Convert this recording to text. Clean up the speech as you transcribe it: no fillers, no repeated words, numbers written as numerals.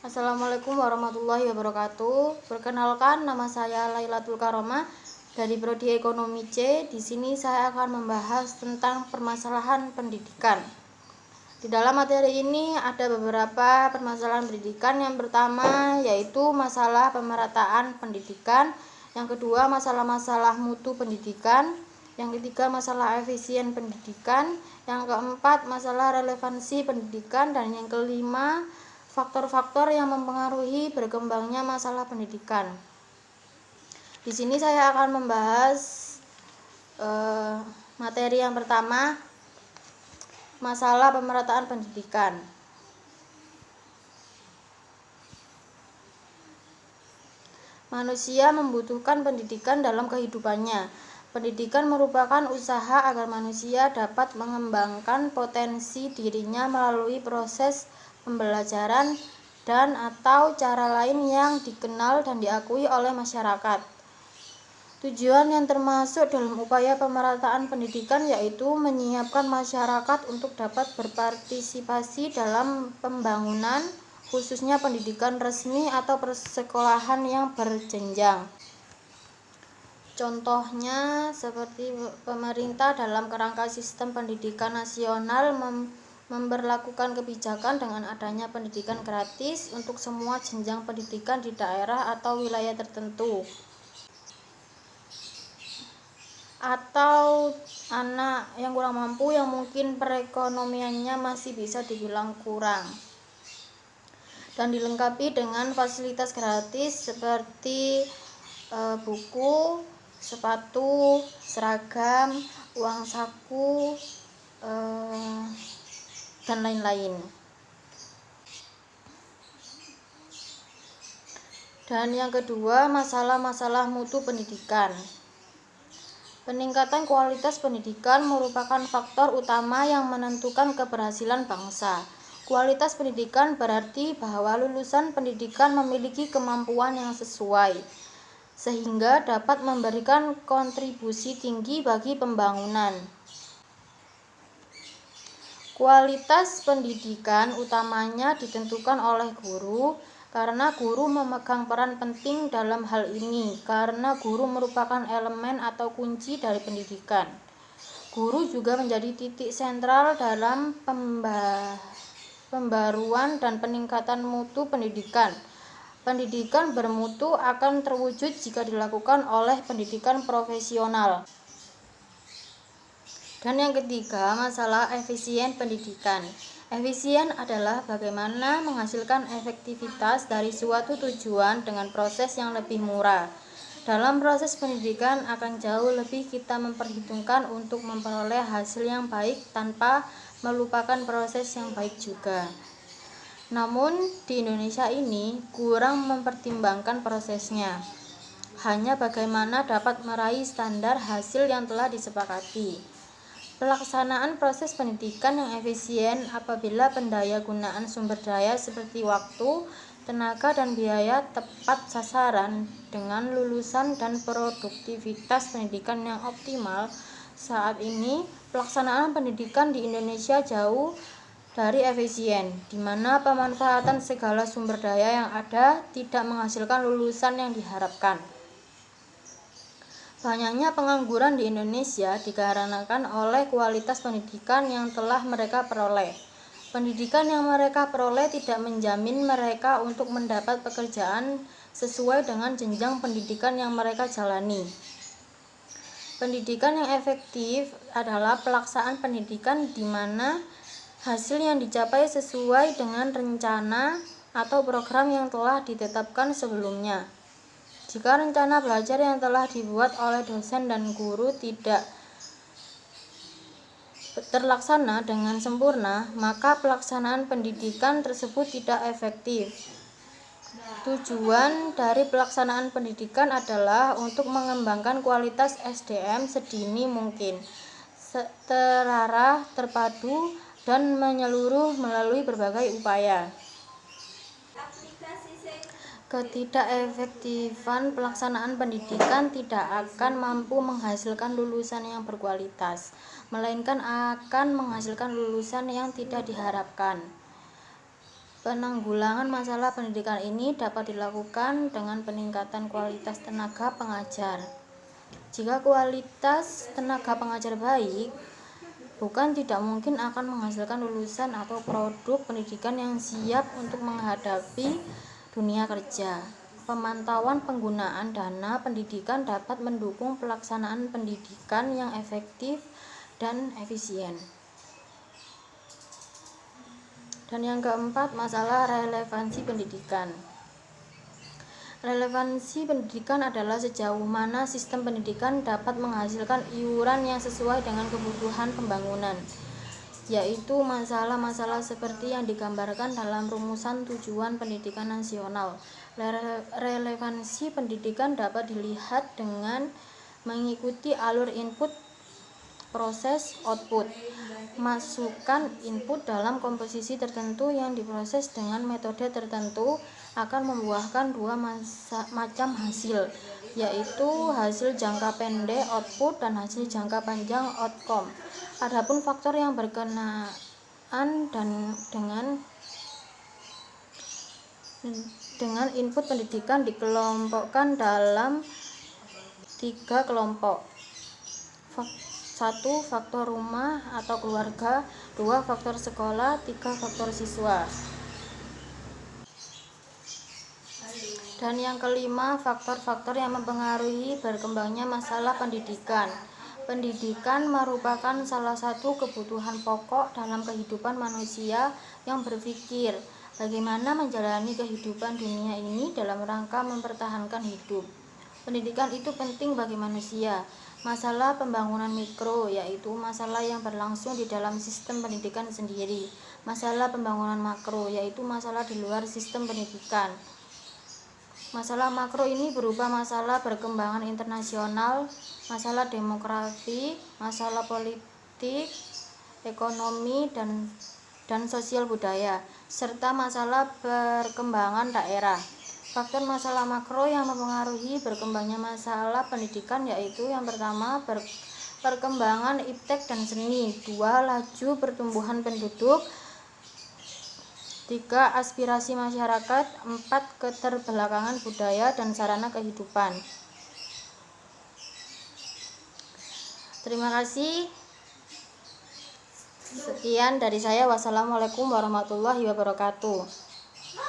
Assalamualaikum warahmatullahi wabarakatuh. Perkenalkan, nama saya Lailatul Karomah dari Prodi Ekonomi C. Di sini saya akan membahas tentang permasalahan pendidikan. Di dalam materi ini ada beberapa permasalahan pendidikan. Yang pertama yaitu masalah pemerataan pendidikan, yang kedua masalah-masalah mutu pendidikan, yang ketiga masalah efisien pendidikan, yang keempat masalah relevansi pendidikan, dan yang kelima faktor-faktor yang mempengaruhi berkembangnya masalah pendidikan. Di sini saya akan membahas materi yang pertama, masalah pemerataan pendidikan. Manusia membutuhkan pendidikan dalam kehidupannya. Pendidikan merupakan usaha agar manusia dapat mengembangkan potensi dirinya melalui proses pembelajaran dan atau cara lain yang dikenal dan diakui oleh masyarakat. Tujuan yang termasuk dalam upaya pemerataan pendidikan yaitu menyiapkan masyarakat untuk dapat berpartisipasi dalam pembangunan, khususnya pendidikan resmi atau persekolahan yang berjenjang. Contohnya seperti pemerintah dalam kerangka sistem pendidikan nasional memberlakukan kebijakan dengan adanya pendidikan gratis untuk semua jenjang pendidikan di daerah atau wilayah tertentu. Atau anak yang kurang mampu yang mungkin perekonomiannya masih bisa dibilang kurang, dan dilengkapi dengan fasilitas gratis seperti buku, sepatu, seragam, uang saku, dan lain-lain. Dan yang kedua, masalah-masalah mutu pendidikan. Peningkatan kualitas pendidikan merupakan faktor utama yang menentukan keberhasilan bangsa. Kualitas pendidikan berarti bahwa lulusan pendidikan memiliki kemampuan yang sesuai, sehingga dapat memberikan kontribusi tinggi bagi pembangunan. Kualitas pendidikan utamanya ditentukan oleh guru, karena guru memegang peran penting dalam hal ini, karena guru merupakan elemen atau kunci dari pendidikan. Guru juga menjadi titik sentral dalam pembaruan dan peningkatan mutu pendidikan. Pendidikan bermutu akan terwujud jika dilakukan oleh pendidikan profesional. Dan yang ketiga, masalah efisien pendidikan. Efisien adalah bagaimana menghasilkan efektivitas dari suatu tujuan dengan proses yang lebih murah. Dalam proses pendidikan akan jauh lebih kita memperhitungkan untuk memperoleh hasil yang baik tanpa melupakan proses yang baik juga. Namun di Indonesia ini kurang mempertimbangkan prosesnya, hanya bagaimana dapat meraih standar hasil yang telah disepakati. Pelaksanaan proses pendidikan yang efisien apabila pendayagunaan sumber daya seperti waktu, tenaga, dan biaya tepat sasaran dengan lulusan dan produktivitas pendidikan yang optimal. Saat ini, pelaksanaan pendidikan di Indonesia jauh dari efisien, di mana pemanfaatan segala sumber daya yang ada tidak menghasilkan lulusan yang diharapkan. Banyaknya pengangguran di Indonesia dikarenakan oleh kualitas pendidikan yang telah mereka peroleh. Pendidikan yang mereka peroleh tidak menjamin mereka untuk mendapat pekerjaan sesuai dengan jenjang pendidikan yang mereka jalani. Pendidikan yang efektif adalah pelaksanaan pendidikan di mana hasil yang dicapai sesuai dengan rencana atau program yang telah ditetapkan sebelumnya. Jika rencana belajar yang telah dibuat oleh dosen dan guru tidak terlaksana dengan sempurna, maka pelaksanaan pendidikan tersebut tidak efektif. Tujuan dari pelaksanaan pendidikan adalah untuk mengembangkan kualitas SDM sedini mungkin, terarah, terpadu, dan menyeluruh melalui berbagai upaya. Ketidakefektifan pelaksanaan pendidikan tidak akan mampu menghasilkan lulusan yang berkualitas, melainkan akan menghasilkan lulusan yang tidak diharapkan. Penanggulangan masalah pendidikan ini dapat dilakukan dengan peningkatan kualitas tenaga pengajar. Jika kualitas tenaga pengajar baik, bukan tidak mungkin akan menghasilkan lulusan atau produk pendidikan yang siap untuk menghadapi dunia kerja. Pemantauan penggunaan dana pendidikan dapat mendukung pelaksanaan pendidikan yang efektif dan efisien. Dan yang keempat, masalah relevansi pendidikan. Relevansi pendidikan adalah sejauh mana sistem pendidikan dapat menghasilkan iuran yang sesuai dengan kebutuhan pembangunan, yaitu masalah-masalah seperti yang digambarkan dalam rumusan tujuan pendidikan nasional. Relevansi pendidikan dapat dilihat dengan mengikuti alur input, proses, output. Masukkan input dalam komposisi tertentu yang diproses dengan metode tertentu akan membuahkan dua macam hasil, yaitu hasil jangka pendek output dan hasil jangka panjang outcome. Adapun faktor yang berkenaan dengan input pendidikan dikelompokkan dalam 3 kelompok. 1. Faktor rumah atau keluarga, 2. Faktor sekolah, 3. Faktor siswa. Dan yang kelima, faktor-faktor yang mempengaruhi berkembangnya masalah pendidikan. Pendidikan merupakan salah satu kebutuhan pokok dalam kehidupan manusia yang berpikir bagaimana menjalani kehidupan dunia ini dalam rangka mempertahankan hidup. Pendidikan itu penting bagi manusia. Masalah pembangunan mikro, yaitu masalah yang berlangsung di dalam sistem pendidikan sendiri. Masalah pembangunan makro, yaitu masalah di luar sistem pendidikan. Masalah makro ini berupa masalah perkembangan internasional, masalah demografi, masalah politik, ekonomi, dan sosial budaya, serta masalah perkembangan daerah. Faktor masalah makro yang mempengaruhi berkembangnya masalah pendidikan yaitu yang pertama, perkembangan iptek dan seni, 2. Laju pertumbuhan penduduk, 3. Aspirasi masyarakat, 4. Keterbelakangan budaya dan sarana kehidupan. Terima kasih. Sekian dari saya. Wassalamualaikum warahmatullahi wabarakatuh.